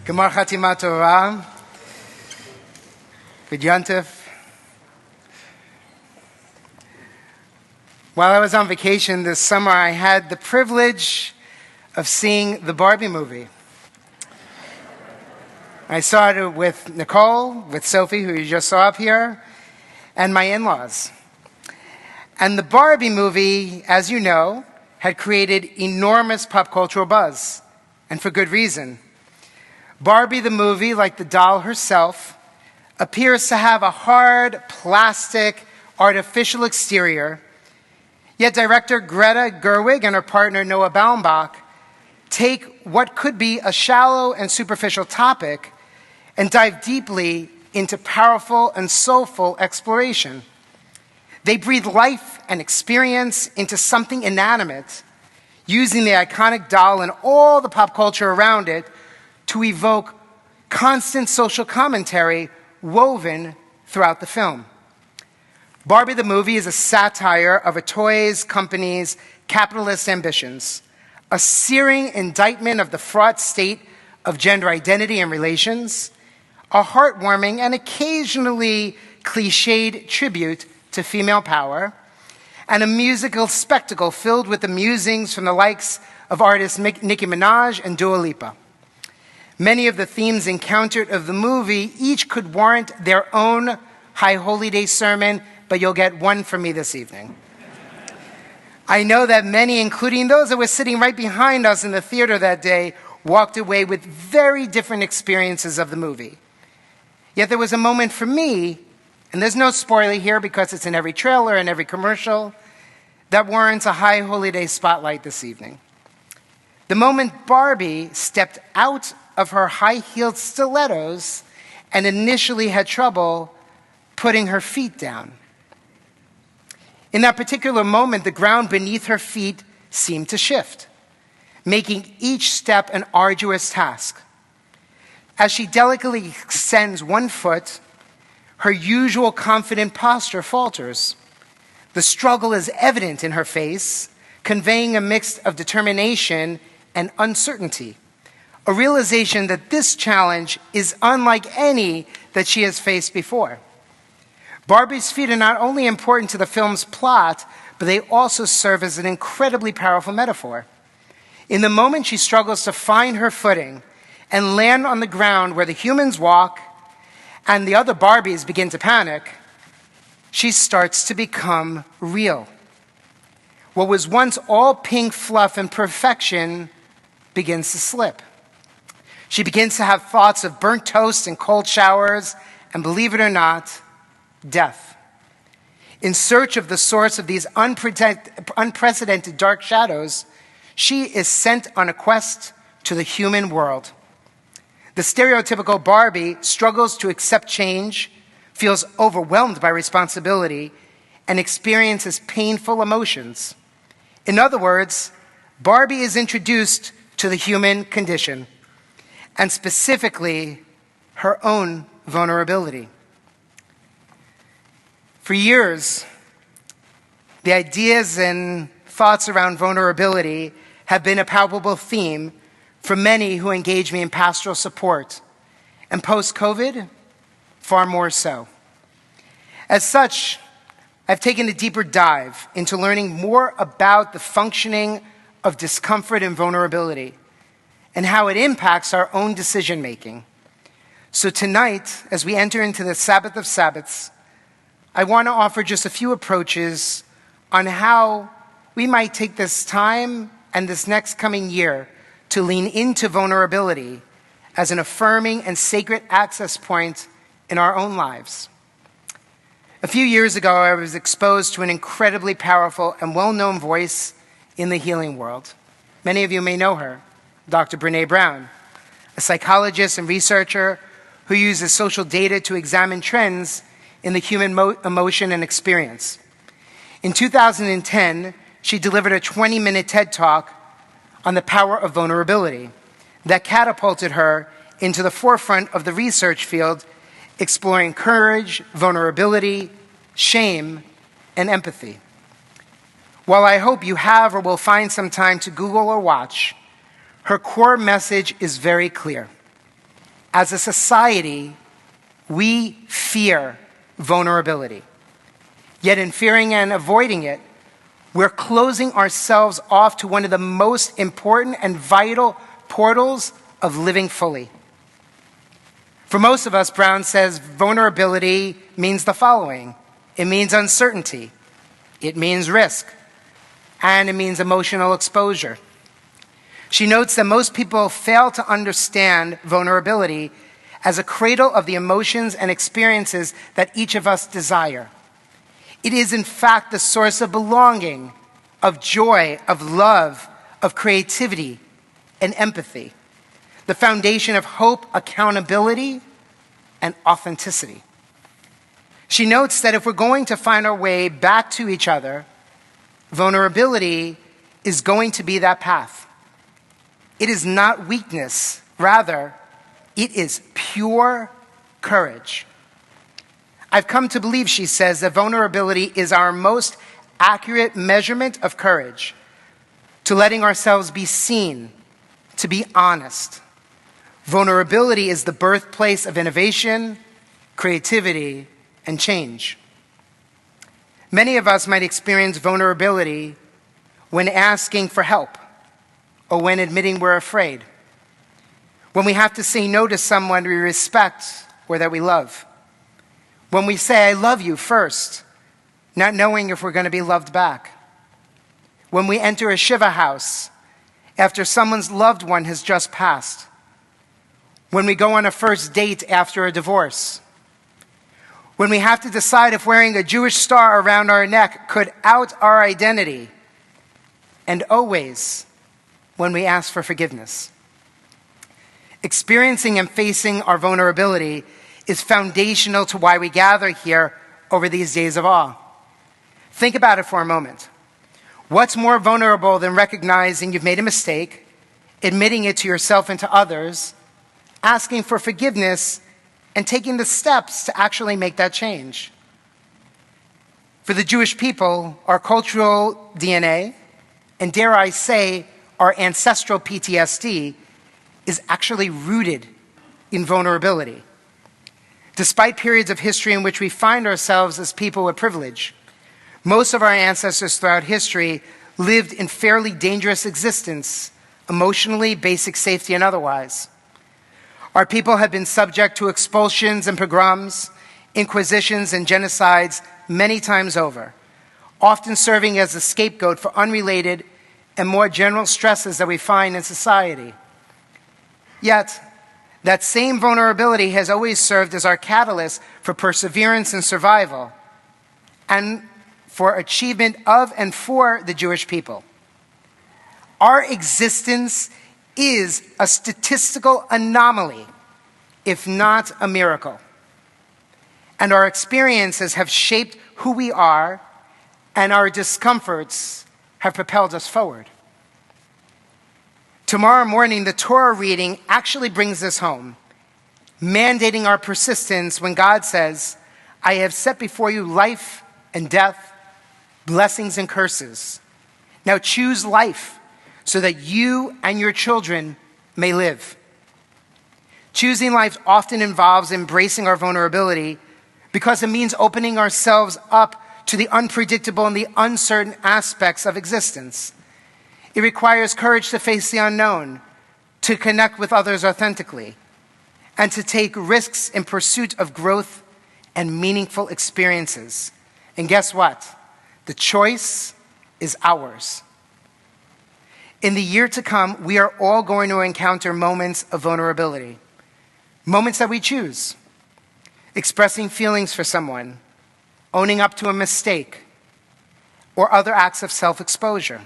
Gemar Chatima Torah. Good Yontif. While I was on vacation this summer, I had the privilege of seeing the Barbie movie. I saw it with Nicole, with Sophie, who you just saw up here, and my in-laws. And the Barbie movie, as you know, had created enormous pop cultural buzz, and for good reason. Barbie the movie, like the doll herself, appears to have a hard, plastic, artificial exterior, yet director Greta Gerwig and her partner Noah Baumbach take what could be a shallow and superficial topic and dive deeply into powerful and soulful exploration. They breathe life and experience into something inanimate, using the iconic doll and all the pop culture around it to evoke constant social commentary woven throughout the film. Barbie the movie is a satire of a toys company's capitalist ambitions, a searing indictment of the fraught state of gender identity and relations, a heartwarming and occasionally cliched tribute to female power, and a musical spectacle filled with the musings from the likes of artists Nicki Minaj and Dua Lipa. Many of the themes encountered of the movie each could warrant their own High Holy Day sermon, but you'll get one from me this evening. I know that many, including those that were sitting right behind us in the theater that day, walked away with very different experiences of the movie. Yet there was a moment for me, and there's no spoiler here because it's in every trailer and every commercial, that warrants a High Holy Day spotlight this evening. The moment Barbie stepped out of her high-heeled stilettos and initially had trouble putting her feet down. In that particular moment, the ground beneath her feet seemed to shift, making each step an arduous task. As she delicately extends one foot, her usual confident posture falters. The struggle is evident in her face, conveying a mix of determination and uncertainty, a realization that this challenge is unlike any that she has faced before. Barbie's feet are not only important to the film's plot, but they also serve as an incredibly powerful metaphor. In the moment she struggles to find her footing and land on the ground where the humans walk and the other Barbies begin to panic, she starts to become real. What was once all pink fluff and perfection begins to slip. She begins to have thoughts of burnt toast and cold showers, and believe it or not, death. In search of the source of these unprecedented dark shadows, she is sent on a quest to the human world. The stereotypical Barbie struggles to accept change, feels overwhelmed by responsibility, and experiences painful emotions. In other words, Barbie is introduced to the human condition, and specifically her own vulnerability. For years, the ideas and thoughts around vulnerability have been a palpable theme for many who engage me in pastoral support, and post-COVID, far more so. As such, I've taken a deeper dive into learning more about the functioning of discomfort and vulnerability, and how it impacts our own decision-making. So tonight, as we enter into the Sabbath of Sabbaths, I want to offer just a few approaches on how we might take this time and this next coming year to lean into vulnerability as an affirming and sacred access point in our own lives. A few years ago, I was exposed to an incredibly powerful and well-known voice in the healing world. Many of you may know her, Dr. Brené Brown, a psychologist and researcher who uses social data to examine trends in the human emotion and experience. In 2010, she delivered a 20-minute TED Talk on the power of vulnerability that catapulted her into the forefront of the research field, exploring courage, vulnerability, shame, and empathy. While I hope you have or will find some time to Google or watch, her core message is very clear. As a society, we fear vulnerability. Yet in fearing and avoiding it, we're closing ourselves off to one of the most important and vital portals of living fully. For most of us, Brown says vulnerability means the following. It means uncertainty. It means risk. And it means emotional exposure. She notes that most people fail to understand vulnerability as a cradle of the emotions and experiences that each of us desire. It is, in fact, the source of belonging, of joy, of love, of creativity, and empathy, the foundation of hope, accountability, and authenticity. She notes that if we're going to find our way back to each other, vulnerability is going to be that path. It is not weakness. Rather, it is pure courage. I've come to believe, she says, that vulnerability is our most accurate measurement of courage, to letting ourselves be seen, to be honest. Vulnerability is the birthplace of innovation, creativity, and change. Many of us might experience vulnerability when asking for help or when admitting we're afraid, when we have to say no to someone we respect or that we love, when we say, I love you first, not knowing if we're going to be loved back, when we enter a Shiva house after someone's loved one has just passed, when we go on a first date after a divorce, when we have to decide if wearing a Jewish star around our neck could out our identity, and always when we ask for forgiveness. Experiencing and facing our vulnerability is foundational to why we gather here over these days of awe. Think about it for a moment. What's more vulnerable than recognizing you've made a mistake, admitting it to yourself and to others, asking for forgiveness, and taking the steps to actually make that change? For the Jewish people, our cultural DNA, and dare I say, our ancestral PTSD, is actually rooted in vulnerability. Despite periods of history in which we find ourselves as people with privilege, most of our ancestors throughout history lived in fairly dangerous existence, emotionally, basic safety, and otherwise. Our people have been subject to expulsions and pogroms, inquisitions and genocides many times over, often serving as a scapegoat for unrelated and more general stresses that we find in society. Yet, that same vulnerability has always served as our catalyst for perseverance and survival, and for achievement of and for the Jewish people. Our existence is a statistical anomaly, if not a miracle. And our experiences have shaped who we are, and our discomforts have propelled us forward. Tomorrow morning, the Torah reading actually brings this home, mandating our persistence when God says, I have set before you life and death, blessings and curses. Now choose life so that you and your children may live. Choosing life often involves embracing our vulnerability because it means opening ourselves up to the unpredictable and the uncertain aspects of existence. It requires courage to face the unknown, to connect with others authentically, and to take risks in pursuit of growth and meaningful experiences. And guess what? The choice is ours. In the year to come, we are all going to encounter moments of vulnerability, moments that we choose, expressing feelings for someone, owning up to a mistake, or other acts of self-exposure.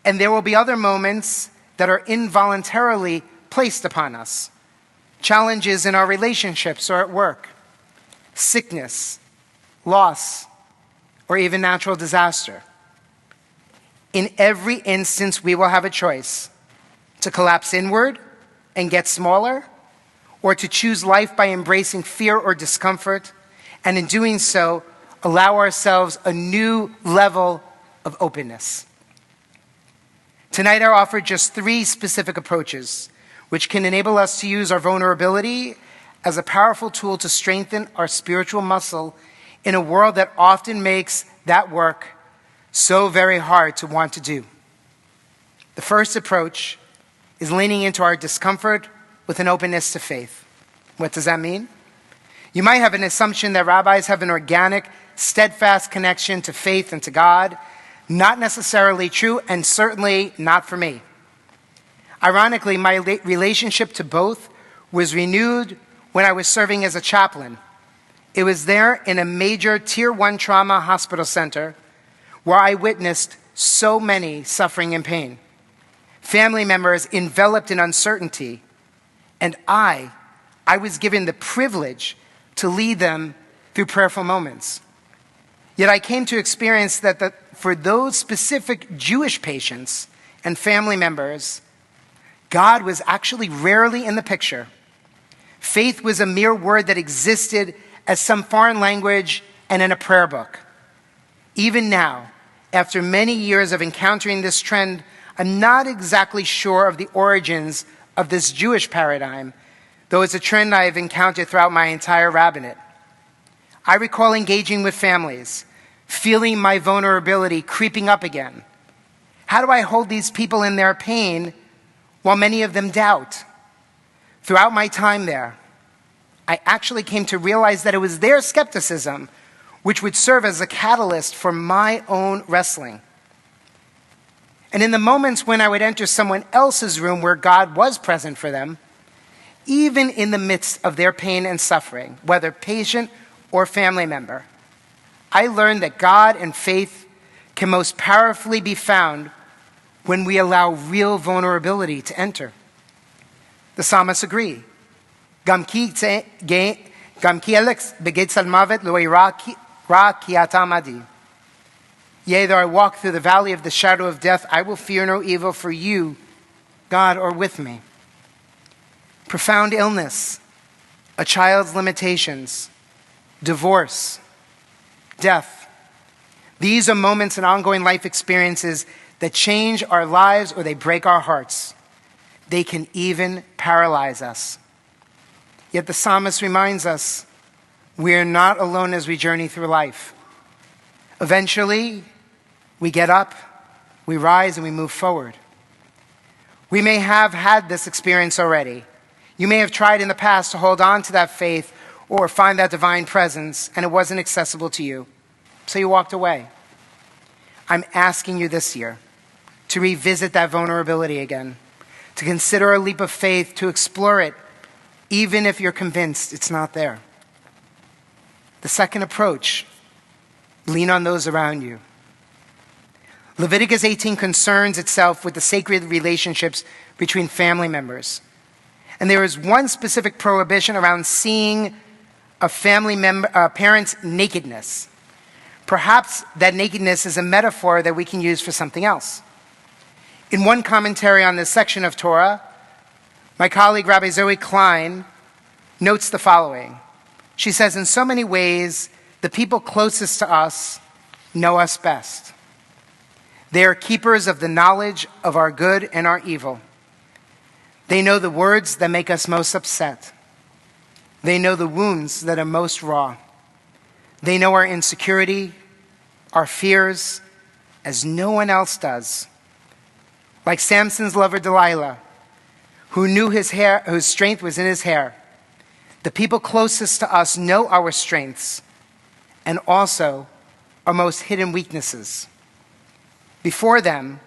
And there will be other moments that are involuntarily placed upon us. Challenges in our relationships or at work, sickness, loss, or even natural disaster. In every instance, we will have a choice to collapse inward and get smaller, or to choose life by embracing fear or discomfort, and in doing so, allow ourselves a new level of openness. Tonight, I offer just 3 specific approaches which can enable us to use our vulnerability as a powerful tool to strengthen our spiritual muscle in a world that often makes that work so very hard to want to do. The first approach is leaning into our discomfort with an openness to faith. What does that mean? You might have an assumption that rabbis have an organic, steadfast connection to faith and to God. Not necessarily true, and certainly not for me. Ironically, my relationship to both was renewed when I was serving as a chaplain. It was there in a major Tier 1 trauma hospital center where I witnessed so many suffering and pain. Family members enveloped in uncertainty, and I was given the privilege to lead them through prayerful moments. Yet I came to experience that for those specific Jewish patients and family members, God was actually rarely in the picture. Faith was a mere word that existed as some foreign language and in a prayer book. Even now, after many years of encountering this trend, I'm not exactly sure of the origins of this Jewish paradigm, though it's a trend I have encountered throughout my entire rabbinate. I recall engaging with families, feeling my vulnerability creeping up again. How do I hold these people in their pain while many of them doubt? Throughout my time there, I actually came to realize that it was their skepticism which would serve as a catalyst for my own wrestling. And in the moments when I would enter someone else's room where God was present for them, even in the midst of their pain and suffering, whether patient or family member, I learned that God and faith can most powerfully be found when we allow real vulnerability to enter. The psalmists agree. Gam ki alex beged salmavet lo ira ki ata amadi. Yea, though I walk through the valley of the shadow of death, I will fear no evil, for you, God, are with me. Profound illness, a child's limitations, divorce, death. These are moments and ongoing life experiences that change our lives or they break our hearts. They can even paralyze us. Yet the psalmist reminds us we are not alone as we journey through life. Eventually, we get up, we rise, and we move forward. We may have had this experience already. You may have tried in the past to hold on to that faith or find that divine presence, and it wasn't accessible to you, so you walked away. I'm asking you this year to revisit that vulnerability again, to consider a leap of faith, to explore it, even if you're convinced it's not there. The second approach, lean on those around you. Leviticus 18 concerns itself with the sacred relationships between family members. And there is one specific prohibition around seeing a parent's nakedness. Perhaps that nakedness is a metaphor that we can use for something else. In one commentary on this section of Torah, my colleague Rabbi Zoe Klein notes the following. She says, in so many ways, the people closest to us know us best. They are keepers of the knowledge of our good and our evil. They know the words that make us most upset. They know the wounds that are most raw. They know our insecurity, our fears, as no one else does. Like Samson's lover Delilah, who knew whose strength was in his hair. The people closest to us know our strengths and also our most hidden weaknesses. Before them,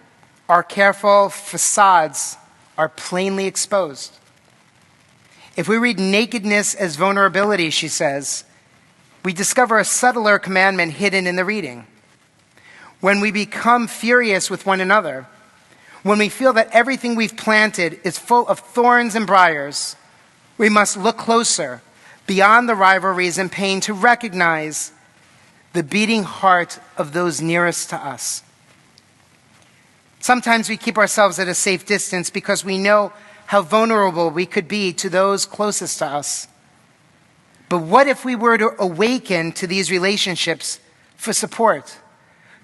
our careful facades are plainly exposed. If we read nakedness as vulnerability, she says, we discover a subtler commandment hidden in the reading. When we become furious with one another, when we feel that everything we've planted is full of thorns and briars, we must look closer, beyond the rivalries and pain, to recognize the beating heart of those nearest to us. Sometimes we keep ourselves at a safe distance because we know how vulnerable we could be to those closest to us. But what if we were to awaken to these relationships for support,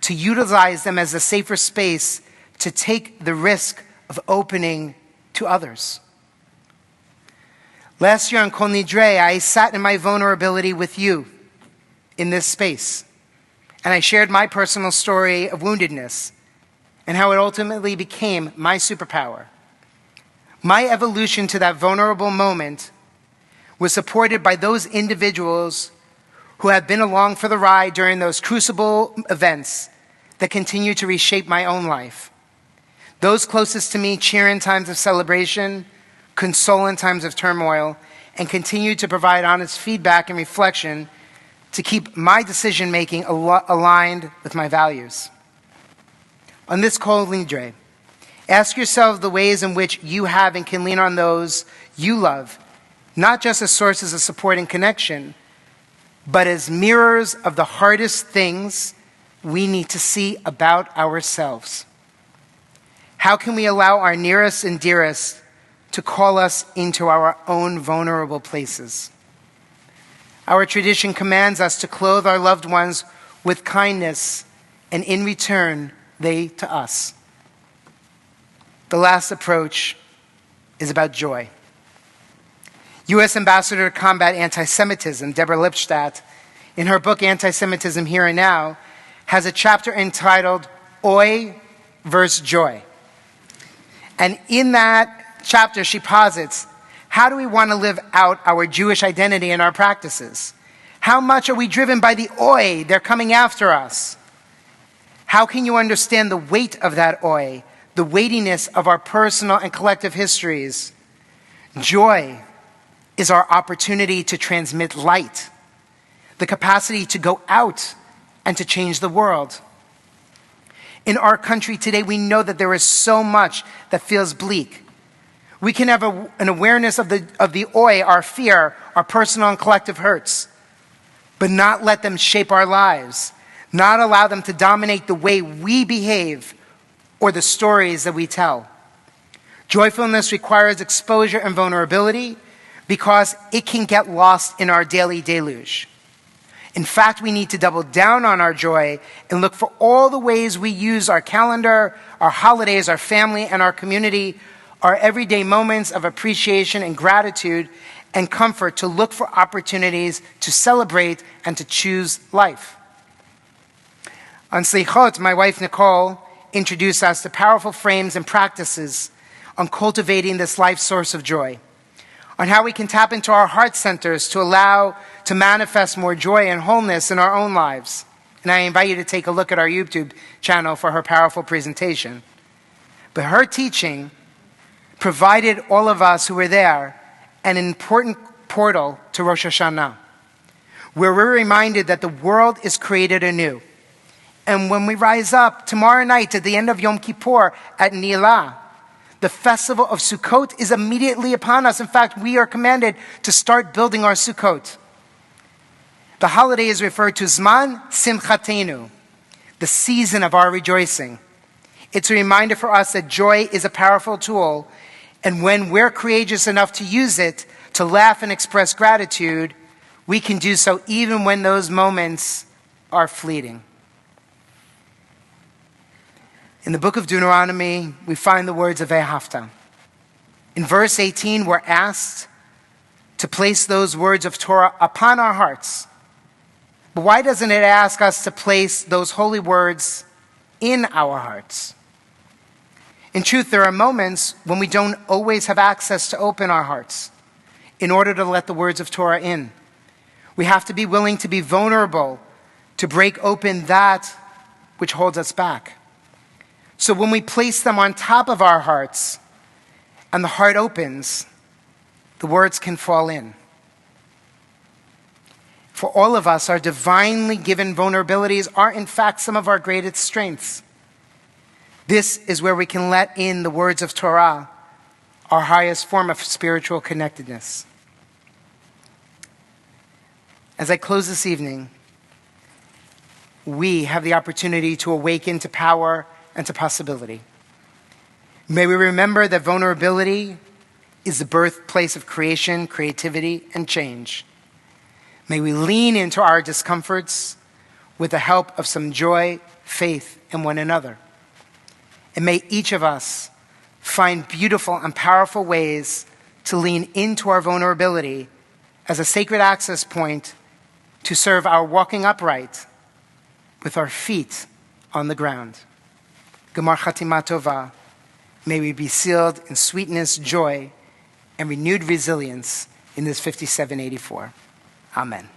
to utilize them as a safer space to take the risk of opening to others? Last year on Kol Nidre, I sat in my vulnerability with you in this space. And I shared my personal story of woundedness and how it ultimately became my superpower. My evolution to that vulnerable moment was supported by those individuals who have been along for the ride during those crucible events that continue to reshape my own life. Those closest to me cheer in times of celebration, console in times of turmoil, and continue to provide honest feedback and reflection to keep my decision-making aligned with my values. On this Kol Nidre, ask yourself the ways in which you have and can lean on those you love, not just as sources of support and connection, but as mirrors of the hardest things we need to see about ourselves. How can we allow our nearest and dearest to call us into our own vulnerable places? Our tradition commands us to clothe our loved ones with kindness, and in return, they to us. The last approach is about joy. U.S. Ambassador to Combat Anti-Semitism, Deborah Lipstadt, in her book Anti-Semitism Here and Now, has a chapter entitled Oi versus Joy. And in that chapter, she posits, how do we want to live out our Jewish identity in our practices? How much are we driven by the oi, they're coming after us? How can you understand the weight of that oi, the weightiness of our personal and collective histories? Joy is our opportunity to transmit light, the capacity to go out and to change the world. In our country today, we know that there is so much that feels bleak. We can have an awareness of the oi, our fear, our personal and collective hurts, but not let them shape our lives, not allow them to dominate the way we behave or the stories that we tell. Joyfulness requires exposure and vulnerability because it can get lost in our daily deluge. In fact, we need to double down on our joy and look for all the ways we use our calendar, our holidays, our family, and our community, our everyday moments of appreciation and gratitude and comfort to look for opportunities to celebrate and to choose life. On Slichot, my wife Nicole introduced us to powerful frames and practices on cultivating this life source of joy, on how we can tap into our heart centers to allow to manifest more joy and wholeness in our own lives. And I invite you to take a look at our YouTube channel for her powerful presentation. But her teaching provided all of us who were there an important portal to Rosh Hashanah, where we're reminded that the world is created anew. And when we rise up tomorrow night at the end of Yom Kippur at Nilah, the festival of Sukkot is immediately upon us. In fact, we are commanded to start building our Sukkot. The holiday is referred to Zman Simchatenu, the season of our rejoicing. It's a reminder for us that joy is a powerful tool, and when we're courageous enough to use it, to laugh and express gratitude, we can do so even when those moments are fleeting. In the book of Deuteronomy, we find the words of Ve'ahavta. In verse 18, we're asked to place those words of Torah upon our hearts. But why doesn't it ask us to place those holy words in our hearts? In truth, there are moments when we don't always have access to open our hearts in order to let the words of Torah in. We have to be willing to be vulnerable, to break open that which holds us back. So when we place them on top of our hearts and the heart opens, the words can fall in. For all of us, our divinely given vulnerabilities are in fact some of our greatest strengths. This is where we can let in the words of Torah, our highest form of spiritual connectedness. As I close this evening, we have the opportunity to awaken to power and to possibility. May we remember that vulnerability is the birthplace of creation, creativity, and change. May we lean into our discomforts with the help of some joy, faith in one another. And may each of us find beautiful and powerful ways to lean into our vulnerability as a sacred access point to serve our walking upright with our feet on the ground. Gemar Chatima Tova. May we be sealed in sweetness, joy, and renewed resilience in this 5784. Amen.